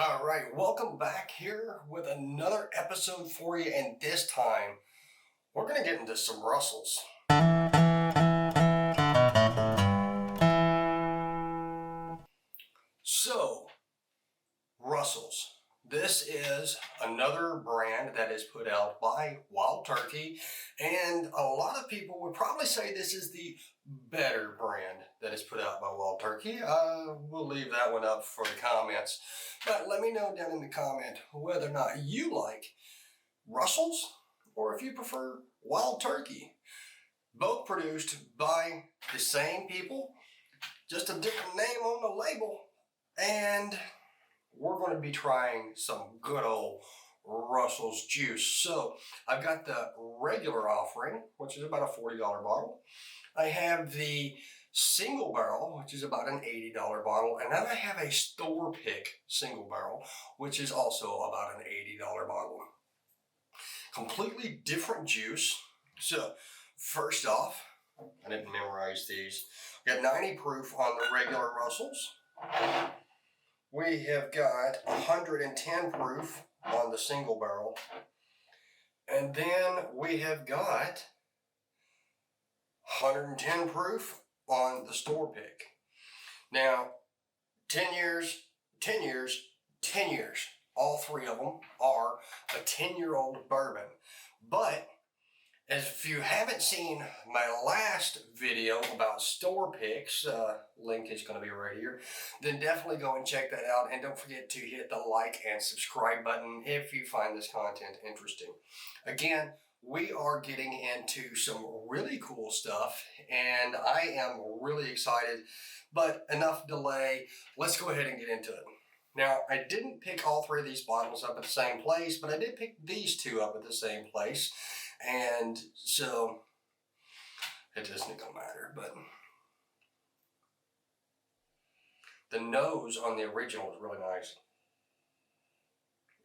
All right, welcome back here with another episode for you, and this time we're going to get into some Russells. So, Russells. This is another brand that is put out by Wild Turkey, and a lot of people would probably say this is the better brand that is put out by Wild Turkey. We'll leave that one up for the comments, but let me know down in the comment whether or not you like Russells or if you prefer Wild Turkey. Both produced by the same people, just a different name on the label, and we're going to be trying some good old Russell's juice. So I've got the regular offering, which is about a $40 bottle. I have the single barrel, which is about an $80 bottle. And then I have a store pick single barrel, which is also about an $80 bottle. Completely different juice. So first off, I didn't memorize these. We got 90 proof on the regular Russells. We have got 110 proof on the single barrel. And then we have got 110 proof on the store pick. Now, 10 years, 10 years, 10 years. All three of them are a 10-year-old bourbon. But if you haven't seen my last video about store picks, link is going to be right here, then definitely go and check that out. And don't forget to hit the like and subscribe button if you find this content interesting. Again, we are getting into some really cool stuff, and I am really excited. But enough delay, let's go ahead and get into it. Now, I didn't pick all three of these bottles up at the same place, but I did pick these two up at the same place. And so it doesn't gonna matter, but the nose on the original is really nice.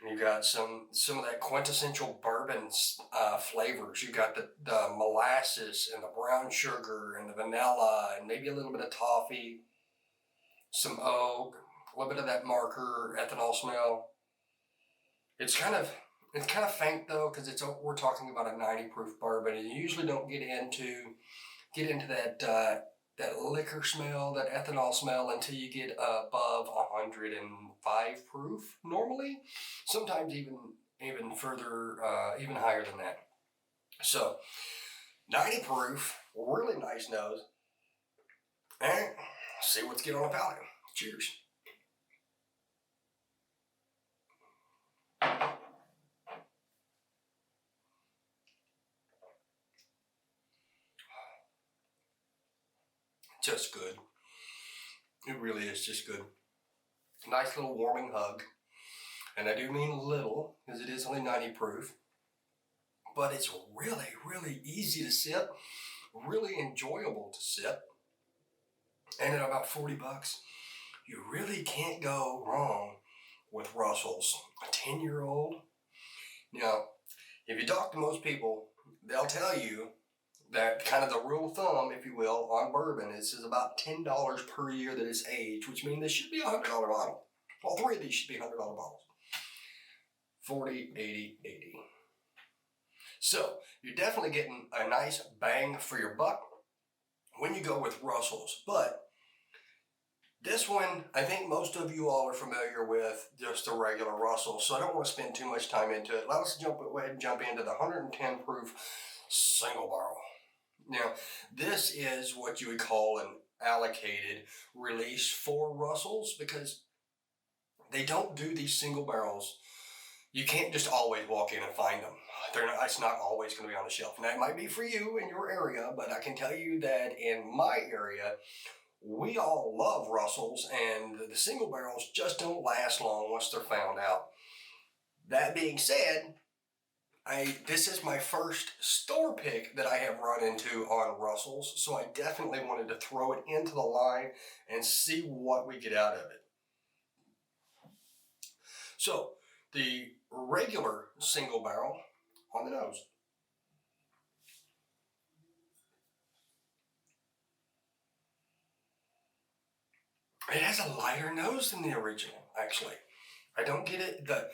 You got some of that quintessential bourbon flavors. You got the molasses and the brown sugar and the vanilla and maybe a little bit of toffee, some oak, a little bit of that marker ethanol smell. It's kind of faint though, because we're talking about a 90 proof bourbon, and you usually don't get into that liquor smell, that ethanol smell, until you get above 105 proof normally. Sometimes even further, even higher than that. So 90 proof, really nice nose. And see what's getting on the palate. Cheers. Just good. It really is just good. Nice little warming hug. And I do mean little, because it is only 90 proof. But it's really, really easy to sip. Really enjoyable to sip. And at about $40, you really can't go wrong with Russell's. A 10-year-old. Now, if you talk to most people, they'll tell you that kind of the rule of thumb, if you will, on bourbon is about $10 per year that it's aged, which means this should be a $100 bottle. All three of these should be $100 bottles. 40, 80, 80. So you're definitely getting a nice bang for your buck when you go with Russell's. But this one, I think most of you all are familiar with just the regular Russell's, so I don't want to spend too much time into it. Let's go ahead and jump into the 110 proof single barrel. Now, this is what you would call an allocated release for Russell's, because they don't do these single barrels. You can't just always walk in and find them. It's not always going to be on the shelf. Now, it might be for you in your area, but I can tell you that in my area, we all love Russell's, and the single barrels just don't last long once they're found out. That being said, this is my first store pick that I have run into on Russell's, so I definitely wanted to throw it into the line and see what we get out of it. So, the regular single barrel on the nose. It has a lighter nose than the original, actually. I don't get it. The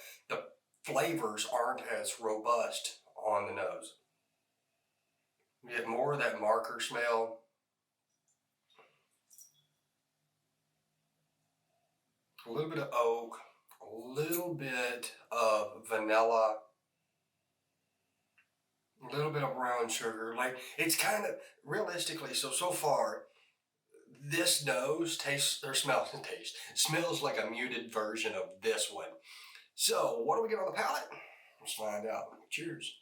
flavors aren't as robust on the nose. You get more of that marker smell, a little bit of oak, a little bit of vanilla, a little bit of brown sugar. Like it's kind of realistically. So far, this nose tastes or smells like a muted version of this one. So what do we get on the palate? Let's find out. Cheers.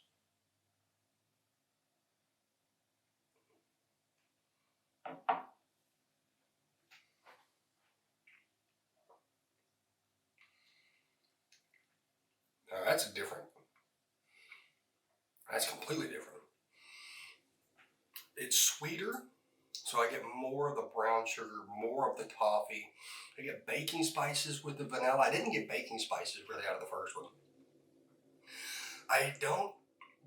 Now that's different. That's completely different. It's sweeter, so I get more of the brown sugar, more of the toffee. I get baking spices with the vanilla. I didn't get baking spices really out of the first one. I don't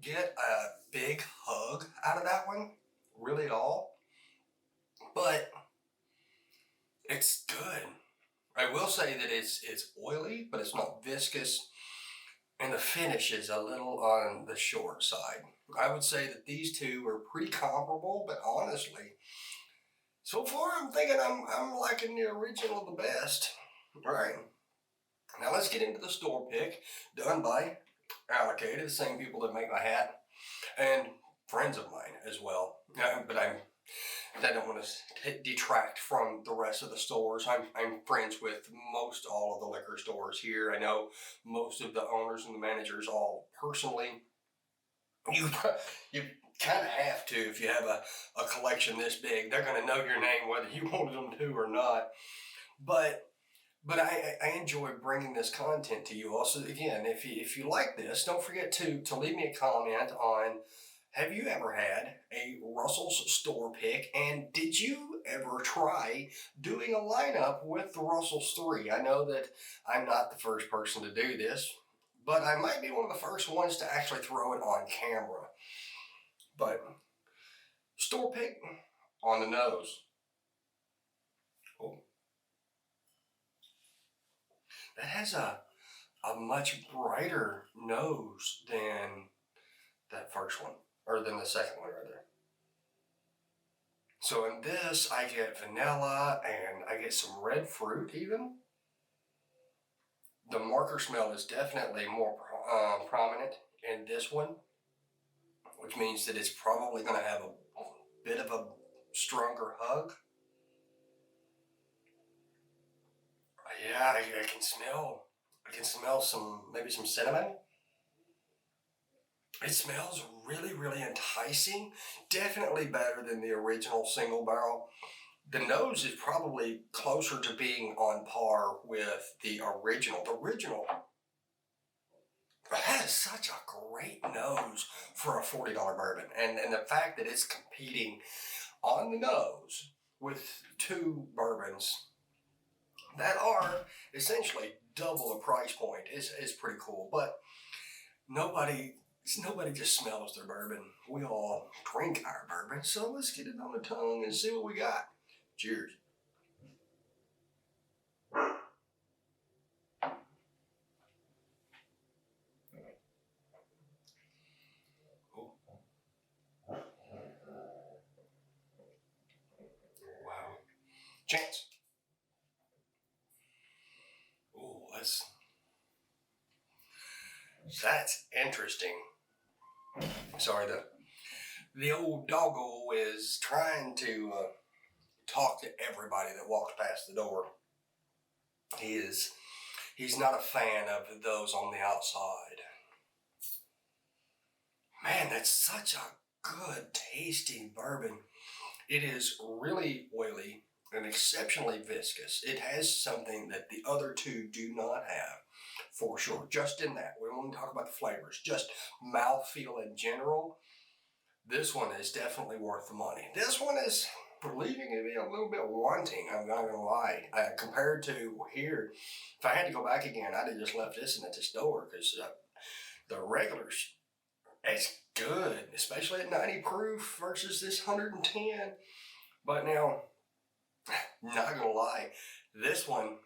get a big hug out of that one, really at all, but it's good. I will say that it's oily, but it's not viscous, and the finish is a little on the short side. I would say that these two are pretty comparable, but honestly, so far I'm thinking I'm liking the original the best. All right, now let's get into the store pick, done by Allocated, the same people that make my hat, and friends of mine as well. But I don't want to detract from the rest of the stores. I'm friends with most all of the liquor stores here. I know most of the owners and the managers all personally. You you kind of have to if you have a collection this big. They're going to know your name whether you wanted them to or not. But I enjoy bringing this content to you. Also, again, if you like this, don't forget to leave me a comment on, have you ever had a Russell's store pick, and did you ever try doing a lineup with the Russell's 3? I know that I'm not the first person to do this, but I might be one of the first ones to actually throw it on camera. But store pick on the nose. Oh. That has a much brighter nose than that first one, or than the second one rather. So in this, I get vanilla and I get some red fruit even. The marker smell is definitely more prominent in this one, which means that it's probably going to have a bit of a stronger hug. Yeah, I can smell maybe some cinnamon. It smells really, really enticing. Definitely better than the original single barrel. The nose is probably closer to being on par with the original. The original has such a great nose for a $40 bourbon. And the fact that it's competing on the nose with two bourbons that are essentially double the price point is pretty cool. But nobody just smells their bourbon. We all drink our bourbon. So let's get it on the tongue and see what we got. Cheers. Oh. Wow. Chance. Oh, that's interesting. Sorry, the old doggo is trying to talk to everybody that walks past the door. He's not a fan of those on the outside. Man, that's such a good tasting bourbon. It is really oily and exceptionally viscous. It has something that the other two do not have, for sure. Just in that, we don't want to talk about the flavors, just mouthfeel in general. This one is definitely worth the money. This one is leaving me a little bit wanting, I'm not going to lie. Compared to here, if I had to go back again, I'd have just left this in at the store because the regulars, it's good, especially at 90 proof versus this 110. But now, not going to lie, this one,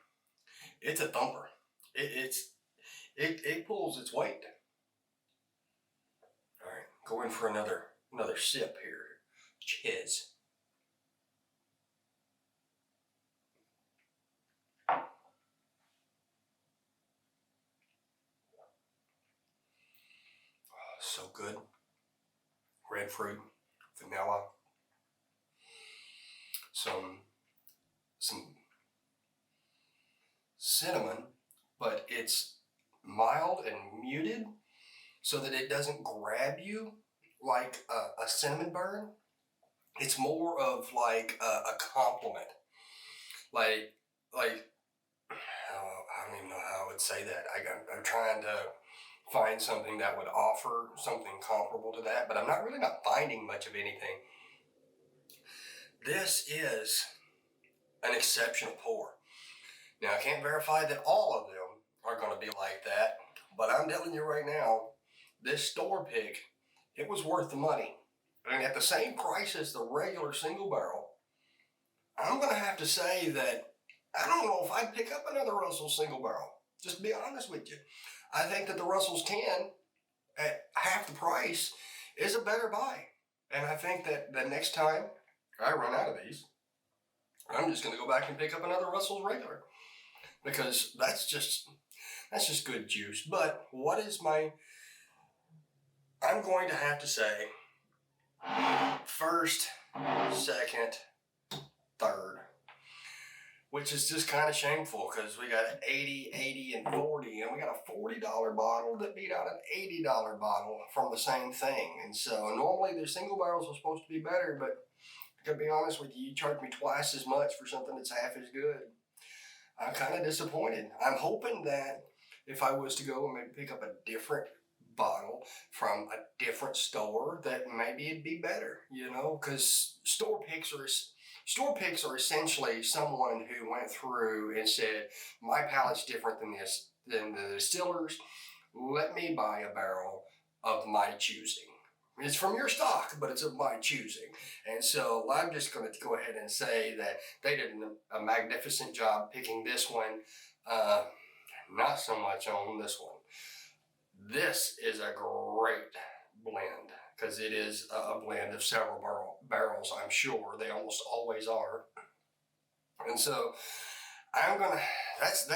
it's a thumper. it pulls its weight. All right, go in for another sip here. Cheers. So good. Red fruit, vanilla, some cinnamon, but it's mild and muted so that it doesn't grab you like a cinnamon burn. It's more of like a compliment. Like, like, oh, I don't even know how I would say that. I'm trying to find something that would offer something comparable to that, but I'm not really not finding much of anything. This is an exceptional pour. Now, I can't verify that all of them are going to be like that, but I'm telling you right now, this store pick, it was worth the money. And at the same price as the regular single barrel, I'm going to have to say that I don't know if I'd pick up another Russell's single barrel. Just to be honest with you. I think that the Russell's 10 at half the price is a better buy. And I think that the next time I run out of these, I'm just going to go back and pick up another Russell's regular. Because that's just good juice. But what is I'm going to have to say first, second, third, which is just kind of shameful because we got 80, 80, and 40, and we got a $40 bottle that beat out an $80 bottle from the same thing. And so normally the single barrels are supposed to be better, but to be honest with you, you charge me twice as much for something that's half as good. I'm kind of disappointed. I'm hoping that if I was to go and maybe pick up a different bottle from a different store, that maybe it'd be better, because store picks are essentially someone who went through and said, my palate's different than the distillers. Let me buy a barrel of my choosing. It's from your stock, but it's of my choosing. And so I'm just going to go ahead and say that they did a magnificent job picking this one, not so much on this one. This is a great blend because it is a blend of several barrels, I'm sure. They almost always are. And so that's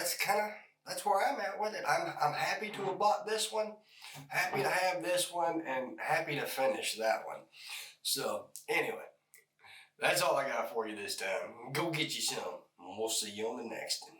where I'm at with it. I'm happy to have bought this one, happy to have this one, and happy to finish that one. So anyway, that's all I got for you this time. Go get you some, and we'll see you on the next one.